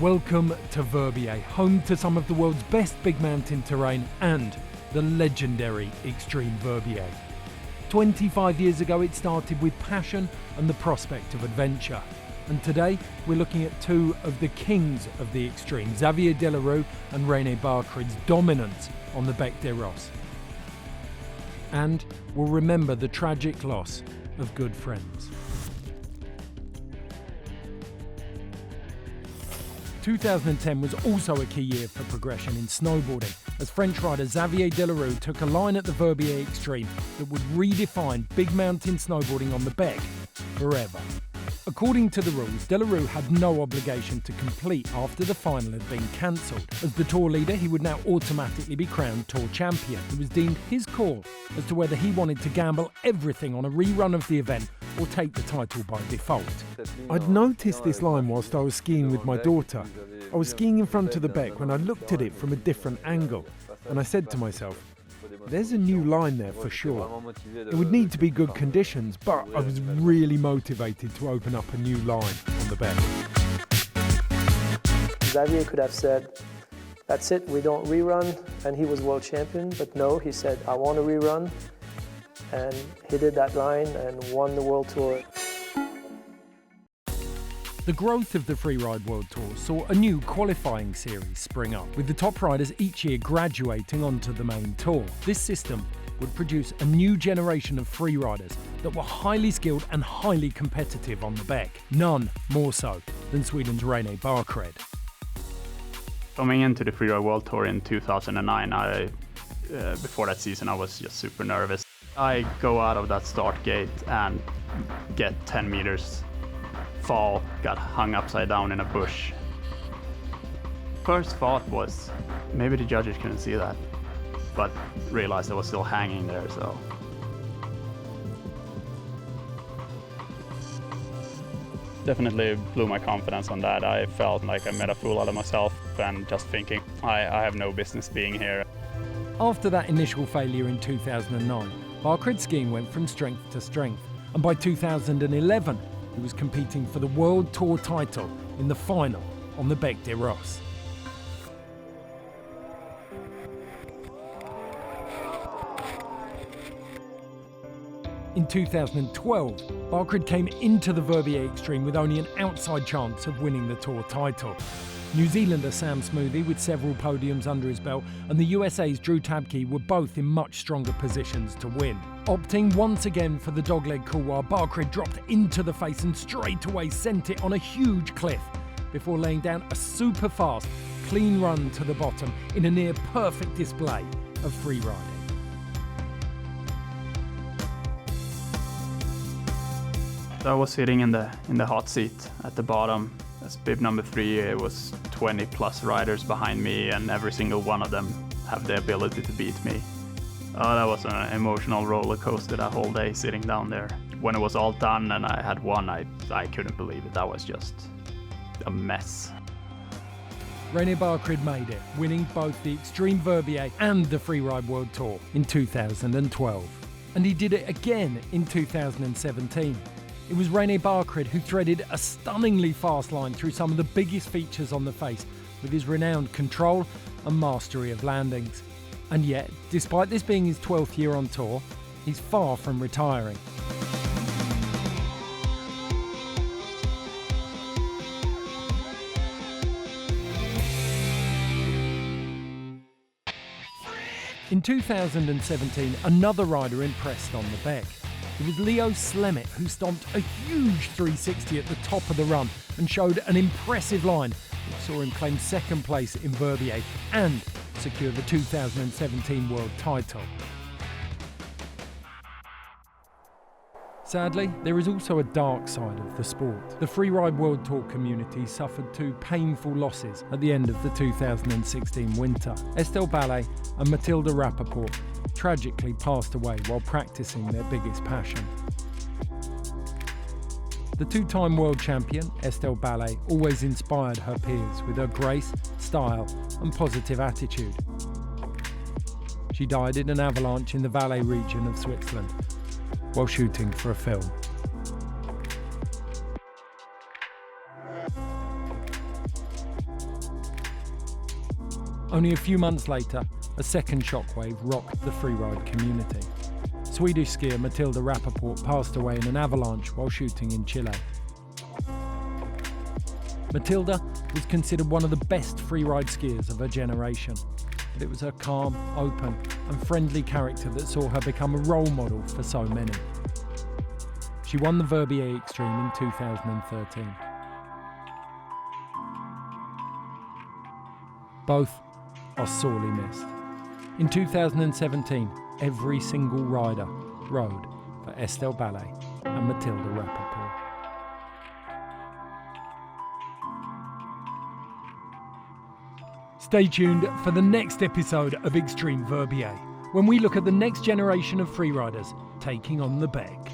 Welcome to Verbier, home to some of the world's best big mountain terrain and the legendary Xtreme Verbier. 25 years ago it started with passion and the prospect of adventure. And today we're looking at two of the kings of the Xtreme, Xavier Delarue and René Barcred's dominance on the Bec des Rosses. And we'll remember the tragic loss of good friends. 2010 was also a key year for progression in snowboarding, as French rider Xavier Delarue took a line at the Verbier Xtreme that would redefine big mountain snowboarding on the Bec forever. According to the rules, Delarue had no obligation to complete after the final had been cancelled. As the tour leader, he would now automatically be crowned tour champion. It was deemed his call as to whether he wanted to gamble everything on a rerun of the event or take the title by default. I'd noticed this line whilst I was skiing with my daughter. I was skiing in front of the Bec when I looked at it from a different angle, and I said to myself, there's a new line there for sure. It would need to be good conditions, but I was really motivated to open up a new line on the Bec. Xavier could have said, that's it, we don't rerun, and he was world champion, but no, he said, I want to rerun, and he did that line and won the World Tour. The growth of the Freeride World Tour saw a new qualifying series spring up, with the top riders each year graduating onto the main tour. This system would produce a new generation of freeriders that were highly skilled and highly competitive on the Bec, none more so than Sweden's René Barcred. Coming into the Freeride World Tour in 2009, before that season I was just super nervous. I go out of that start gate and get 10 meters fall, got hung upside down in a bush. First thought was, maybe the judges couldn't see that, but realized I was still hanging there, so. Definitely blew my confidence on that. I felt like I made a fool out of myself and just thinking, I have no business being here. After that initial failure in 2009, Barcred's skiing went from strength to strength, and by 2011, he was competing for the World Tour title in the final on the Bec des Rosses. In 2012, Barcred came into the Verbier Xtreme with only an outside chance of winning the Tour title. New Zealander Sam Smoothie, with several podiums under his belt, and the USA's Drew Tabke were both in much stronger positions to win. Opting once again for the dogleg couloir, Barcred dropped into the face and straight away sent it on a huge cliff before laying down a super fast, clean run to the bottom in a near perfect display of free riding. So I was sitting in the hot seat at the bottom. As bib number 3, it was 20 plus riders behind me, and every single one of them have the ability to beat me. That was an emotional roller coaster that whole day sitting down there. When it was all done and I had won, I couldn't believe it. That was just a mess. René Barcred made it, winning both the Xtreme Verbier and the Freeride World Tour in 2012. And he did it again in 2017. It was René Barcred who threaded a stunningly fast line through some of the biggest features on the face with his renowned control and mastery of landings. And yet, despite this being his 12th year on tour, he's far from retiring. In 2017, another rider impressed on the Bec. It was Leo Slemmet who stomped a huge 360 at the top of the run and showed an impressive line which saw him claim second place in Verbier and secure the 2017 world title. Sadly, there is also a dark side of the sport. The Freeride World Tour community suffered two painful losses at the end of the 2016 winter. Estelle Ballet and Mathilde Rappaport tragically passed away while practicing their biggest passion. The two-time world champion, Estelle Ballet, always inspired her peers with her grace, style and positive attitude. She died in an avalanche in the Valais region of Switzerland while shooting for a film. Only a few months later, a second shockwave rocked the freeride community. Swedish skier Matilda Rappaport passed away in an avalanche while shooting in Chile. Matilda was considered one of the best freeride skiers of her generation, but it was her calm, open and friendly character that saw her become a role model for so many. She won the Verbier Xtreme in 2013. Both are sorely missed. In 2017, every single rider rode for Estelle Ballet and Matilda Rappaport. Stay tuned for the next episode of Xtreme Verbier, when we look at the next generation of freeriders taking on the Beg.